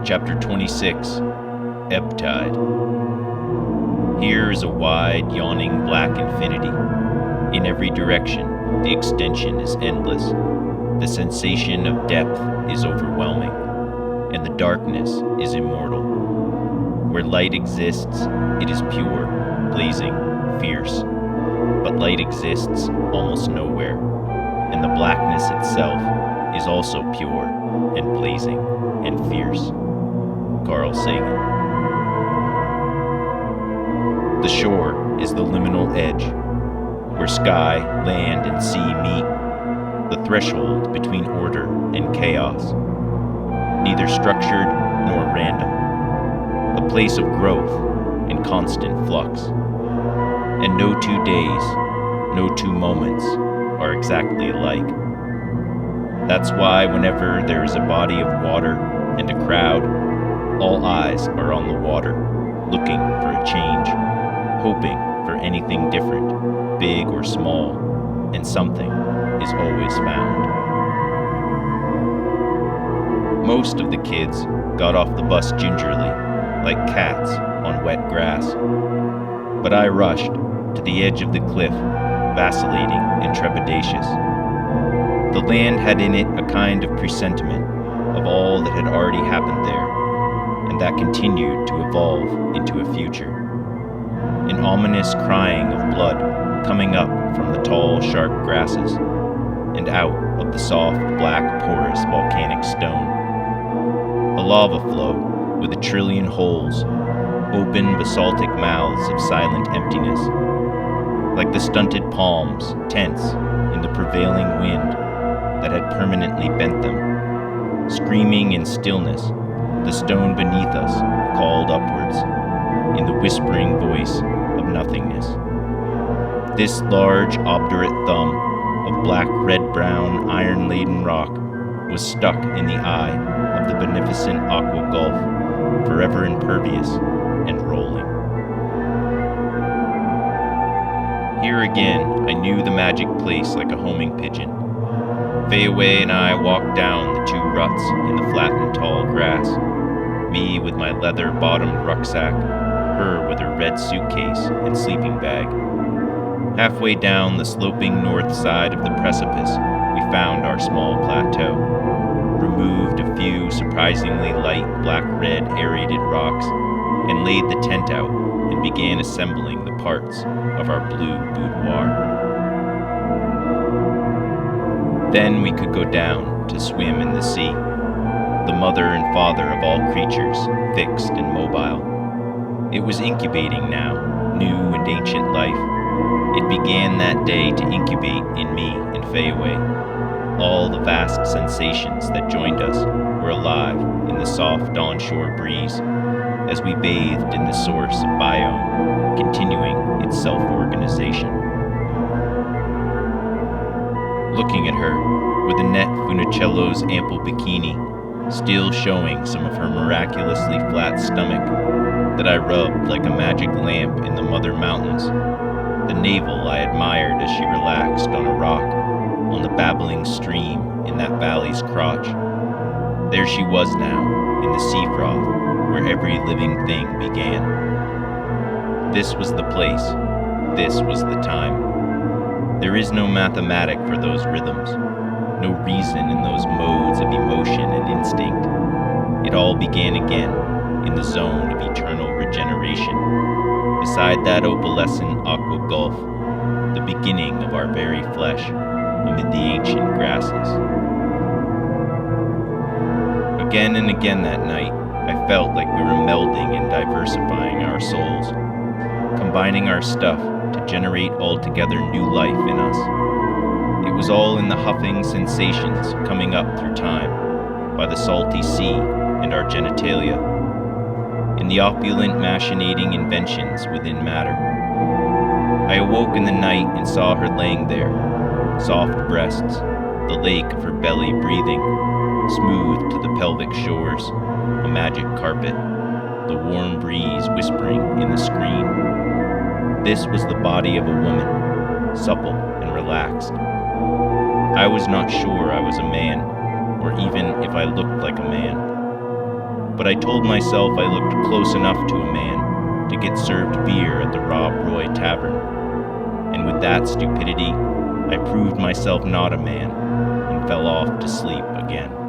Chapter 26, Ebb Tide. Here is a wide, yawning black infinity. In every direction, the extension is endless. The sensation of depth is overwhelming, and the darkness is immortal. Where light exists, it is pure, blazing, fierce. But light exists almost nowhere, and the blackness itself is also pure and blazing and fierce. Sagan. The shore is the liminal edge, where sky, land, and sea meet, the threshold between order and chaos, neither structured nor random, a place of growth and constant flux. And no 2 days, no 2 moments are exactly alike. That's why whenever there is a body of water and a crowd, all eyes are on the water, looking for a change, hoping for anything different, big or small, and something is always found. Most of the kids got off the bus gingerly, like cats on wet grass. But I rushed to the edge of the cliff, vacillating and trepidatious. The land had in it a kind of presentiment of all that had already happened there, and that continued to evolve into a future. An ominous crying of blood coming up from the tall, sharp grasses, and out of the soft, black, porous volcanic stone. A lava flow with 1 trillion holes, open basaltic mouths of silent emptiness, like the stunted palms tense in the prevailing wind that had permanently bent them. Screaming in stillness, the stone beneath us called upwards, in the whispering voice of nothingness. This large, obdurate thumb of black, red-brown, iron-laden rock was stuck in the eye of the beneficent aqua gulf, forever impervious and rolling. Here again, I knew the magic place like a homing pigeon. Fayaway and I walked down the 2 ruts in the flattened tall grass, me with my leather-bottomed rucksack, her with her red suitcase and sleeping bag. Halfway down the sloping north side of the precipice, we found our small plateau, removed a few surprisingly light black-red aerated rocks, and laid the tent out and began assembling the parts of our blue boudoir. Then we could go down to swim in the sea, the mother and father of all creatures, fixed and mobile. It was incubating now, new and ancient life. It began that day to incubate in me and Fayaway. All the vast sensations that joined us were alive in the soft onshore breeze as we bathed in the source of biome, continuing its self-organization. Looking at her, with Annette Funicello's ample bikini, still showing some of her miraculously flat stomach that I rubbed like a magic lamp in the mother mountains, the navel I admired as she relaxed on a rock on the babbling stream in that valley's crotch. There she was now, in the sea froth, where every living thing began. This was the place. This was the time. There is no mathematic for those rhythms, no reason in those modes of emotion and instinct. It all began again in the zone of eternal regeneration, beside that opalescent aqua gulf, the beginning of our very flesh amid the ancient grasses. Again and again that night, I felt like we were melding and diversifying our souls, combining our stuff to generate altogether new life in us. It was all in the huffing sensations coming up through time, by the salty sea and our genitalia, in the opulent machinating inventions within matter. I awoke in the night and saw her laying there, soft breasts, the lake of her belly breathing, smooth to the pelvic shores, a magic carpet, the warm breeze whispering in the screen. This was the body of a woman, supple and relaxed. I was not sure I was a man, or even if I looked like a man. but I told myself I looked close enough to a man to get served beer at the Rob Roy Tavern. And with that stupidity, I proved myself not a man and fell off to sleep again.